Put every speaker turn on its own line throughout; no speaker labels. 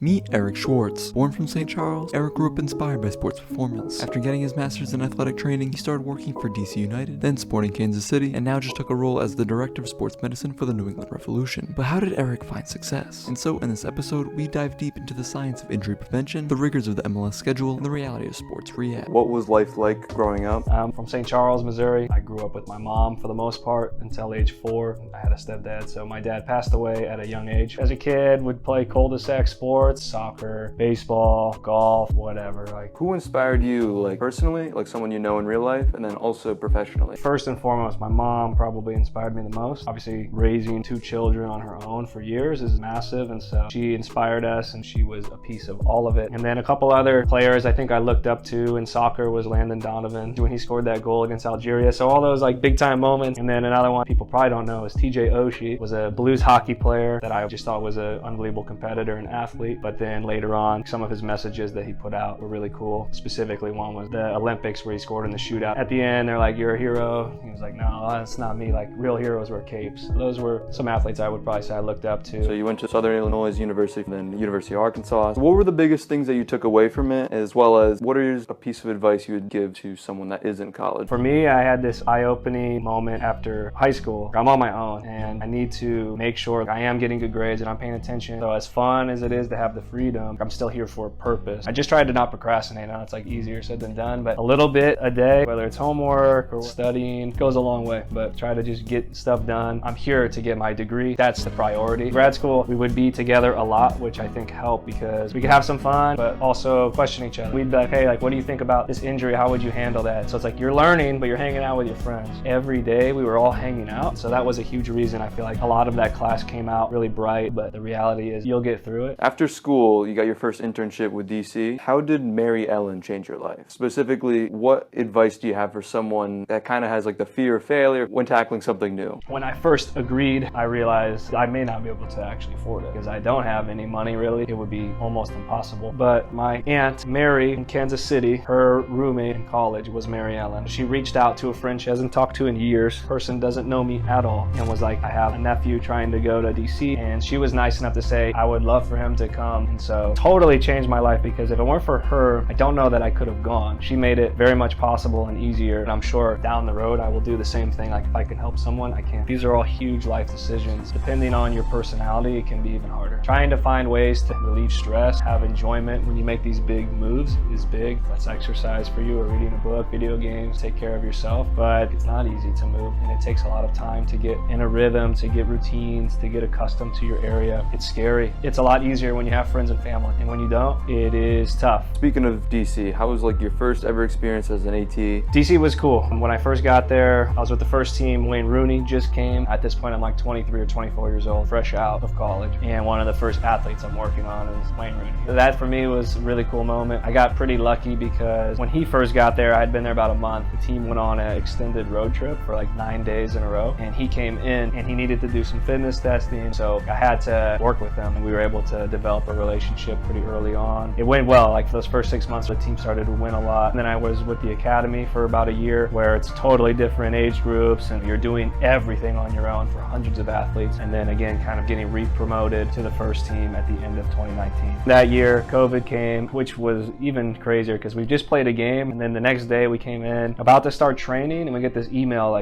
Meet Eric Schwartz. Born from St. Charles, Eric grew up inspired by sports performance. After getting his master's in athletic training, he started working for DC United, then Sporting Kansas City, and now just took a role as the director of sports medicine for the New England Revoultion. But how did Eric find success? And so in this episode, we dive deep into the science of injury prevention, the rigors of the MLS schedule, and the reality of sports rehab.
What was life like growing up?
I'm from St. Charles, Missouri. I grew up with my mom for the most part until age 4. I had a stepdad, so my dad passed away at a young age. As a kid, would play cul-de-sac sports, soccer, baseball, golf, whatever.
Who inspired you, personally, someone you know in real life, and then also professionally?
First and foremost, my mom probably inspired me the most. Obviously, raising 2 children on her own for years is massive, and so she inspired us, and she was a piece of all of it. And then a couple other players I think I looked up to in soccer was Landon Donovan when he scored that goal against Algeria. So all those big time moments. And then another one people probably don't know is TJ Oshie, was a Blues hockey player that I just thought was an unbelievable competitor and athlete. But then later on, some of his messages that he put out were really cool. Specifically, one was the Olympics where he scored in the shootout. At the end, they're like, "You're a hero." He was like, "No, that's not me. Real heroes wear capes." Those were some athletes I would probably say I looked up to.
So you went to Southern Illinois University, then University of Arkansas. What were the biggest things that you took away from it, as well as what is a piece of advice you would give to someone that is in college?
For me, I had this eye-opening moment after high school. I'm on my own, and I need to make sure I am getting good grades and I'm paying attention. So as fun as it is to have the freedom, I'm still here for a purpose. I just tried to not procrastinate. I know it's easier said than done, but a little bit a day, whether it's homework or studying, goes a long way. But try to just get stuff done. I'm here to get my degree. That's the priority. Grad school, we would be together a lot, which I think helped because we could have some fun, but also question each other. We'd be like, "Hey, what do you think about this injury? How would you handle that?" So it's you're learning, but you're hanging out with your friends. Every day we were all hanging out. So that was a huge reason I feel a lot of that class came out really bright, but the reality is you'll get through it.
After school, you got your first internship with DC. How did Mary Ellen change your life? Specifically, what advice do you have for someone that kind of has the fear of failure when tackling something new?
When I first agreed, I realized I may not be able to actually afford it because I don't have any money really. It would be almost impossible. But my aunt Mary in Kansas City, her roommate in college was Mary Ellen. She reached out to a friend she hasn't talked to in years. Person doesn't know me at all, and was like, "I have a nephew trying to go to DC," and she was nice enough to say, "I would love for him to come." And so totally changed my life because if it weren't for her, I don't know that I could have gone. She made it very much possible and easier, and I'm sure down the road I will do the same thing. If I can help someone, I can. These are all huge life decisions. Depending on your personality, it can be even harder. Trying to find ways to relieve stress, have enjoyment when you make these big moves is big. That's exercise for you, or reading a book, video games, take care of yourself. But it's not easy to move, and it takes a lot of time to get in a rhythm, to get routines, to get accustomed to your area. It's scary. It's a lot easier when you have friends and family, and when you don't, it is tough.
Speaking of DC, how was your first ever experience as an AT?
DC was cool. When I first got there, I was with the first team. Wayne Rooney just came. At this point, I'm 23 or 24 years old, fresh out of college, and one of the first athletes I'm working on is Wayne Rooney. That for me was a really cool moment. I got pretty lucky because when he first got there, I had been there about a month. The team went on an extended road trip for 9 days in a row, and he came in and he needed to do some fitness testing, so I had to work with him, and we were able to develop a relationship pretty early on. It went well. For those first 6 months, the team started to win a lot. And then I was with the academy for about a year, where it's totally different age groups and you're doing everything on your own for hundreds of athletes. And then again, kind of getting re-promoted to the first team at the end of 2019. That year, COVID came, which was even crazier because we just played a game, and then the next day we came in about to start training, and we get this email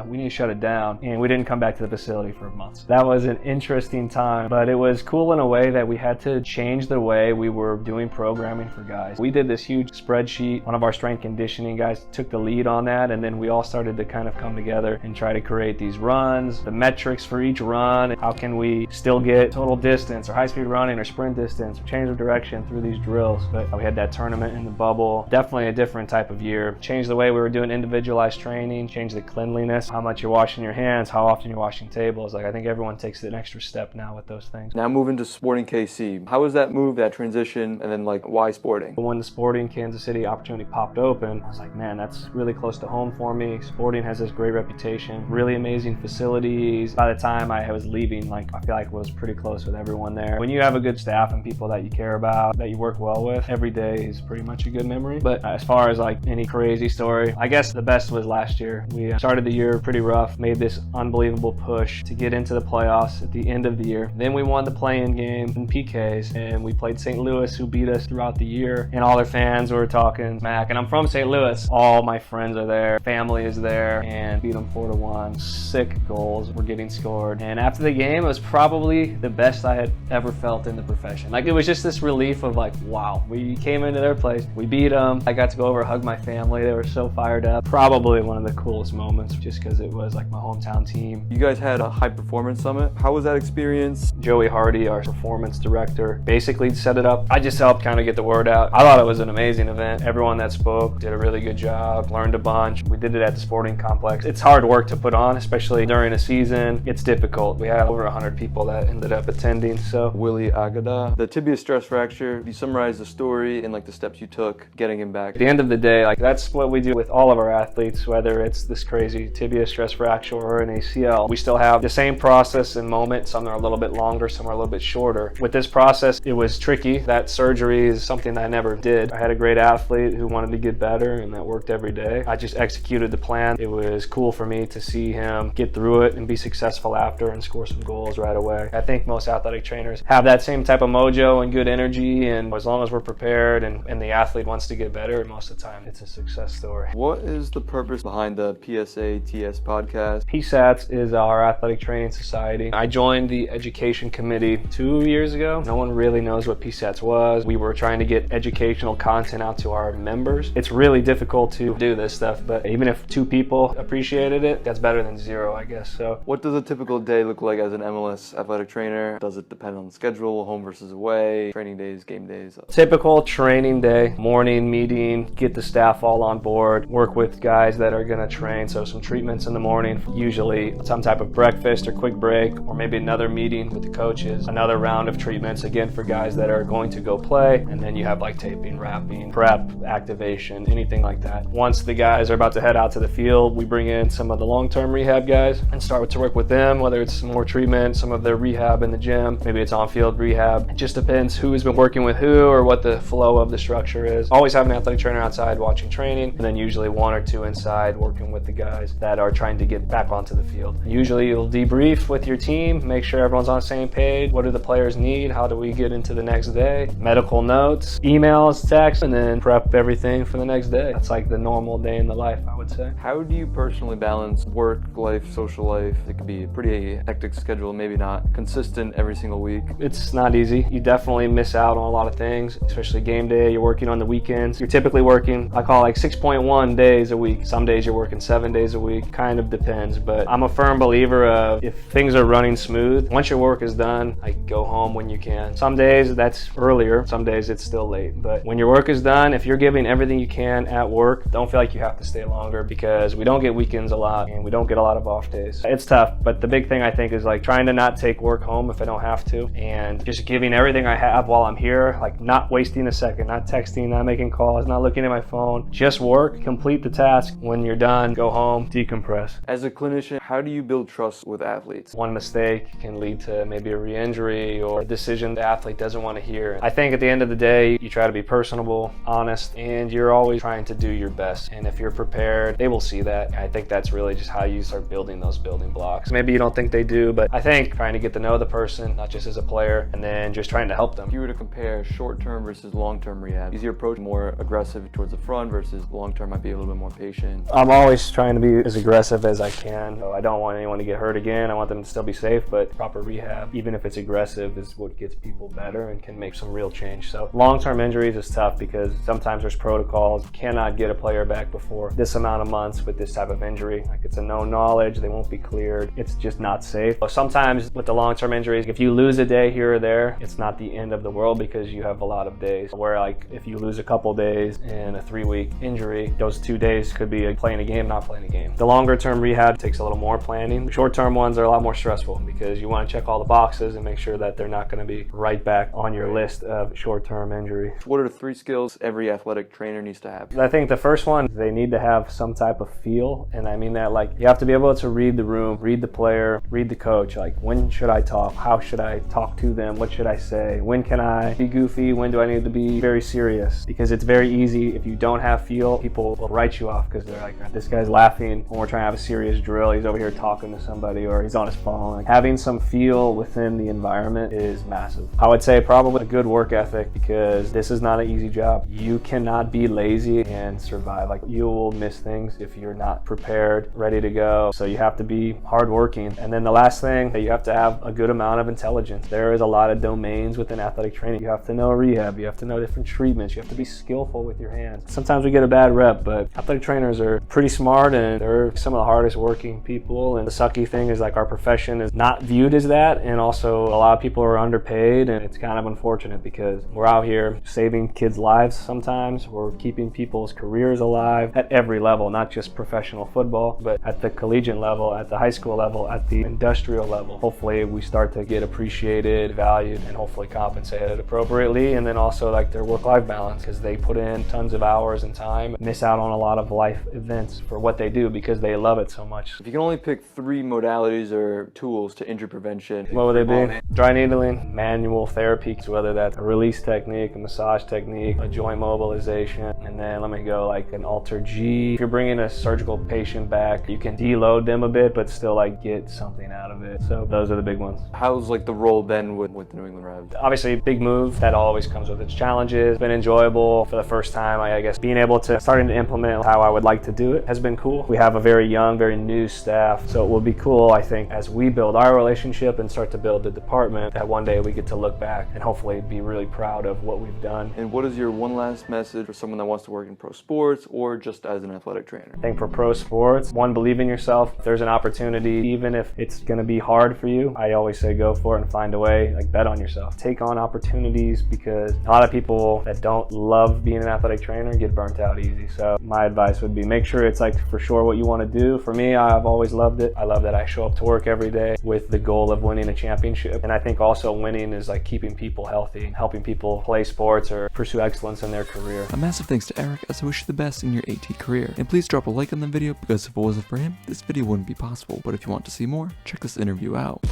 we need to shut it down, and we didn't come back to the facility for months. That was an interesting time, but it was cool in a way that we had to change the way we were doing programming for guys. We did this huge spreadsheet. One of our strength conditioning guys took the lead on that, and then we all started to kind of come together and try to create these runs, the metrics for each run. How can we still get total distance or high-speed running or sprint distance or change of direction through these drills? But we had that tournament in the bubble. Definitely a different type of year. Changed the way we were doing individualized training, changed the cleanliness, how much you're washing your hands, how often you're washing tables. I think everyone takes an extra step now with those things.
Now moving to Sporting KC. How was that move, that transition, and then why Sporting?
When the Sporting Kansas City opportunity popped open, I was like, man, that's really close to home for me. Sporting has this great reputation, really amazing facilities. By the time I was leaving, I feel I was pretty close with everyone there. When you have a good staff and people that you care about, that you work well with, every day is pretty much a good memory. But as far as any crazy story, I guess the best was last year. We started the year pretty rough, made this unbelievable push to get into the playoffs at the end of the year. Then we won the play-in game in PKs, and we played St. Louis, who beat us throughout the year, and all their fans were talking smack. And I'm from St. Louis. All my friends are there, family is there, and beat them 4-1. Sick goals were getting scored. And after the game, it was probably the best I had ever felt in the profession. Like, it was just this relief of like, wow, we came into their place, we beat them. I got to go over and hug my family. They were so fired up. Probably one of the coolest moments, just because it was like my hometown team.
You guys had a high performance summit. How was that experience?
Joey Hardy, our performance director, basically set it up. I just helped kind of get the word out. I thought it was an amazing event. Everyone that spoke did a really good job, learned a bunch. We did it at the sporting complex. It's hard work to put on, especially during a season. It's difficult. We had over 100 people that ended up attending. So
Willy, Agada, the tibia stress fracture. You summarize the story and like the steps you took getting him back.
At the end of the day, like, that's what we do with all of our athletes, whether it's this crazy tibia stress fracture or an ACL. We still have the same process and moment. Some are a little bit longer, some are a little bit shorter. With this process, it was tricky. That surgery is something that I never did. I had a great athlete who wanted to get better, and that worked every day. I just executed the plan. It was cool for me to see him get through it and be successful after and score some goals right away. I think most athletic trainers have that same type of mojo and good energy, and as long as we're prepared and the athlete wants to get better, most of the time it's a success story.
What is the purpose behind the PSATS podcast?
PSATS is our athletic training society. I joined the education committee 2 years ago. No one really knows what PSATS was. We were trying to get educational content out to our members. It's really difficult to do this stuff, but even if 2 people appreciated it, that's better than 0, I guess. So
what does a typical day look like as an MLS athletic trainer? Does it depend on the schedule, home versus away, training days, game days?
Typical training day, morning meeting, get the staff all on board, work with guys that are gonna train. So some treatments in the morning, usually some type of breakfast or quick break, or maybe another meeting with the coaches, another round of treatments, again, for guys that are going to go play. And then you have like taping, wrapping, prep, activation, anything like that. Once the guys are about to head out to the field, we bring in some of the long-term rehab guys and start to work with them, whether it's more treatment, some of their rehab in the gym, maybe it's on-field rehab. It just depends who's been working with who or what the flow of the structure is. Always have an athletic trainer outside watching training, and then usually 1 or 2 inside working with the guys that are trying to get back onto the field. Usually you'll debrief with your team, make sure everyone's on the same page. What do the players need? How do we get into the next day? Medical notes, emails, texts, and then prep everything for the next day. That's like the normal day in the life, I would say.
How do you personally balance work life, social life? It could be a pretty hectic schedule, maybe not consistent every single week.
It's not easy. You definitely miss out on a lot of things, especially game day. You're working on the weekends. You're typically working, I call it like 6.1 days a week. Some days you're working 7 days a week. Kind of depends, but I'm a firm believer of if things are running smooth, once your work is done, like, go home when you can. Some days that's earlier, some days it's still late. But when your work is done, if you're giving everything you can at work, don't feel like you have to stay longer, because we don't get weekends a lot and we don't get a lot of off days. It's tough, but the big thing I think is like trying to not take work home if I don't have to, and just giving everything I have while I'm here, like not wasting a second, not texting, not making calls, not looking at my phone, just work, complete the task. When you're done, go home, decompress.
As a clinician, how do you build trust with athletes?
One mistake can lead to maybe a re-injury or a decision the athlete doesn't want to hear. I think at the end of the day, you try to be personable, honest, and you're always trying to do your best. And if you're prepared, they will see that. I think that's really just how you start building those building blocks. Maybe you don't think they do, but I think trying to get to know the person, not just as a player, and then just trying to help them.
If you were to compare short-term versus long-term rehab, is your approach more aggressive towards the front versus long-term might be a little bit more patient?
I'm always trying to be as aggressive as I can. So I don't want anyone to get hurt again. I want them to still be safe, but proper rehab, even if it's aggressive, is what gets people better and can make some real change. So long-term injuries is tough because sometimes there's protocols. You cannot get a player back before this amount of months with this type of injury. Like, it's a known knowledge, they won't be cleared. It's just not safe. Sometimes with the long-term injuries, if you lose a day here or there, it's not the end of the world because you have a lot of days. Where like if you lose a couple days in a 3-week injury, those 2 days could be playing a game, not playing a game. The longer-term rehab takes a little more planning. The short-term ones are a lot more stressful because you want to check all the boxes and make sure that they're not going to be right back on your list of short-term injury.
What are the 3 skills every athletic trainer needs to have?
I think the first one, they need to have some type of feel. And I mean that, like, you have to be able to read the room, read the player, read the coach. Like, when should I talk? How should I talk to them? What should I say? When can I be goofy? When do I need to be very serious? Because it's very easy, if you don't have feel, people will write you off because they're Like, this guy's laughing when we're trying to have a serious drill. He's over here talking to somebody, or he's on his phone. Like, having some feel within the environment is massive. I would say probably a good work ethic, because this is not an easy job. You cannot be lazy and survive. Like, you will miss things if you're not prepared, ready to go. So you have to be hardworking. And then the last thing, you have to have a good amount of intelligence. There is a lot of domains within athletic training. You have to know rehab. You have to know different treatments. You have to be skillful with your hands. Sometimes we get a bad rep, but athletic trainers are pretty smart, and they're some of the hardest working people. And the sucky thing is, like, our profession is not viewed as that. And also a lot of people are underpaid, and it's kind of unfortunate because we're out here saving kids' lives sometimes. We're keeping people's careers alive at every level, not just professional football, but at the collegiate level, at the high school level, at the industrial level. Hopefully we start to get appreciated, valued, and hopefully compensated appropriately. And then also, like, their work-life balance, because they put in tons of hours and time, miss out on a lot of life events for what they do because they love it so much.
If you can only pick 3 modalities or tools to injury prevention,
what would they be? Dry needling, manual therapy, so whether that's a release technique, a massage technique, a joint mobilization, and then let me go like an Alter G. If you're bringing a surgical patient back, you can deload them a bit, but still like get something out of it. So those are the big ones.
How's like the role been with the New England Revs?
Obviously, big move. That always comes with its challenges. It's been enjoyable for the first time. I guess being able to starting to implement how I would like to do it has been cool. We have a very young, very new staff, so it will be cool, I think, as we build our relationship and start to build the department, that one day we get to look back and hopefully be really proud of what we've done.
And what is your one last message for someone that wants to work in pro sports or just as an athletic trainer?
I think for pro sports, one, believe in yourself. If there's an opportunity, even if it's going to be hard for you, I always say go for it and find a way. Like, bet on yourself. Take on opportunities, because a lot of people that don't love being an athletic trainer get burnt out easy. So my advice would be make sure it's like for sure what you want to do. For me, I've always loved it. I love that I show up to work every day with the goal of winning a championship. And I think also winning is like keeping people healthy, helping people play sports or pursue excellence in their career.
A massive thanks to Eric, as I wish you the best in your AT career. And please drop a like on the video, because if it wasn't for him, this video wouldn't be possible. But if you want to see more, check this interview out.